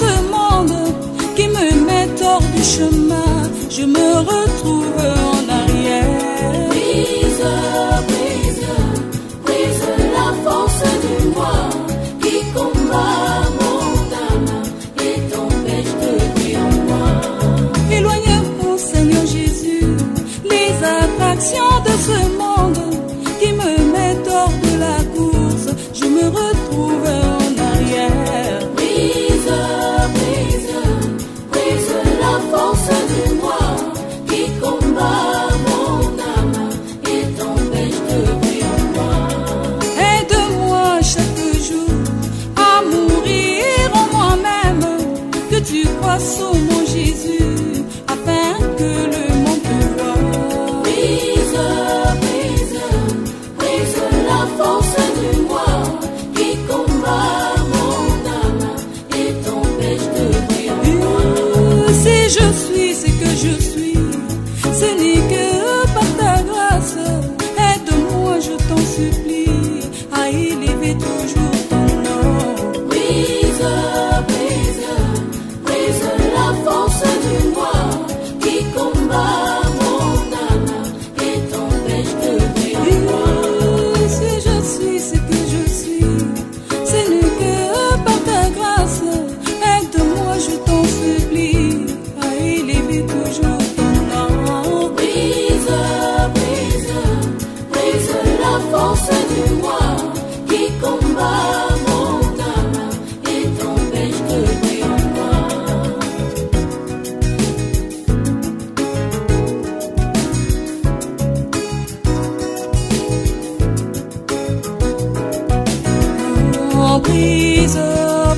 ce monde qui me met hors du chemin, je me retrouve en arrière. Brise, brise, brise la force du moi qui combat mon âme et t'empêche de vivre en moi. Éloigne, mon Seigneur Jésus, les attractions de ce monde qui me mettent hors de la course, je me retrouve en arrière. Brise, brise, brise la force du moi qui combat mon âme et t'empêche de vivre en moi. Aide-moi chaque jour à mourir en moi-même, que tu crois sur mon Jésus, afin que le monde te voie. Brise, brise, brise la force du moi qui combat mon âme et t'empêche de vivre en moi. Si je suis ce que je suis, ce n'est que par ta grâce. Aide-moi, je t'en supplie, à élever toujours ton nom. Brise, brise, brise la force du moi qui combat mon âme et t'empêche de vivre en moi. Si je suis ce que je suis, ce n'est que par ta grâce. Aide-moi, je t'en supplie, à élever toujours ton nom. Brise, brise, brise la force du moi qui combat mon âme et t'empêche de vivre en moi. Oh, brise,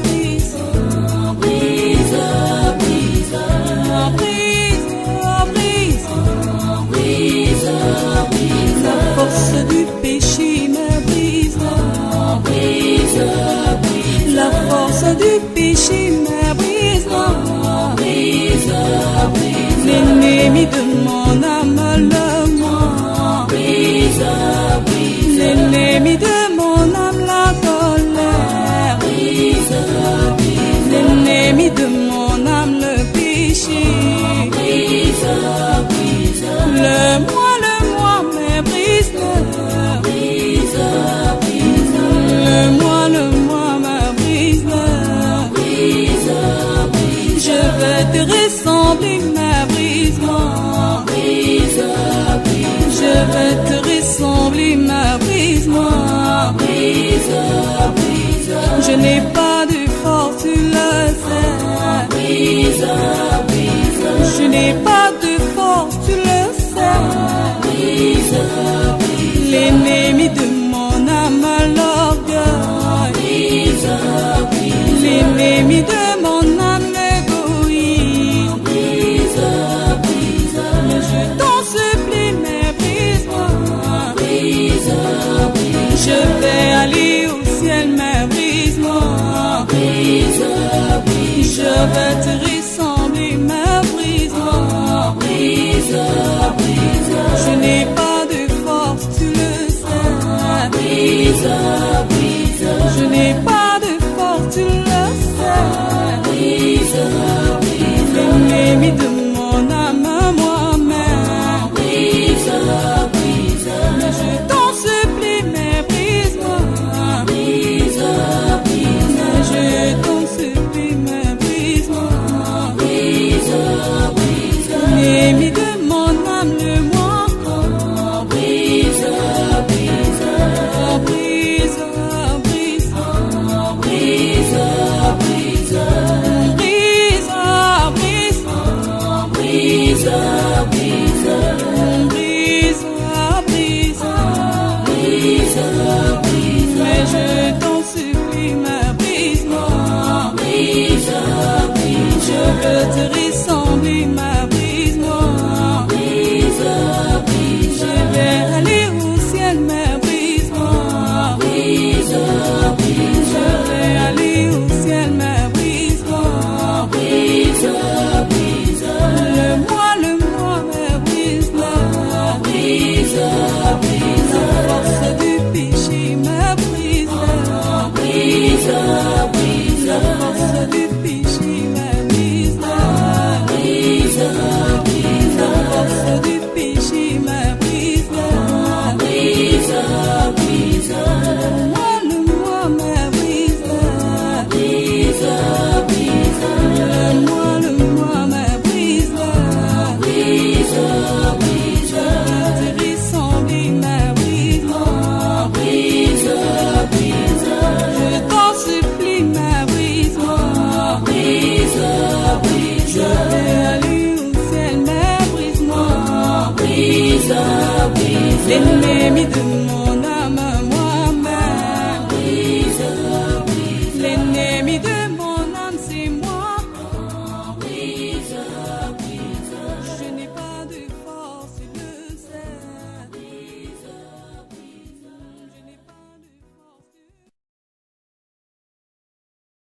brise, Brise, brise, oh, brise, brise. brise, brise, La force du péché me brise. brise, brise, La force du péché me brise. brise, brise, L'ennemi de mon âme le ment. brise, brise, L'ennemi de mon âme la colère. brise, L'ennemi de mon âme le péché. brise, brise, Le moi me brise. brise, Le moi me brise. brise, brise, Je veux te ressembler, ma brise-moi. brise, Je veux te ressembler, ma brise-moi. brise, brise, Je n'ai pas de force, tu le sais. brise, brise, Je n'ai pas de force, tu le sais. brise, L'ennemi de mon âme a l'orgueil. brise, brise, L'ennemi de mon âme l'égoïsme. brise, brise, Mais je t'en supplie, mais brise-moi. brise, brise, Je vais aller au ciel, mais brise-moi. brise, brise, Je veux te ressembler, mais brise-moi. brise, brise, Je n'ai pas de force, tu le sais. brise, brise, Je n'ai pas de force, tu le sais. brise, brise, L'ennemi de mon âme, moi-même. brise, brise, Mais je t'en supplie, mais brise-moi. brise, brise, Mais je t'en supplie, mais brise-moi. brise, brise, L'ennemi de mon âme, le moi. brise, brise, Oh, brise, brise. l'ennemi de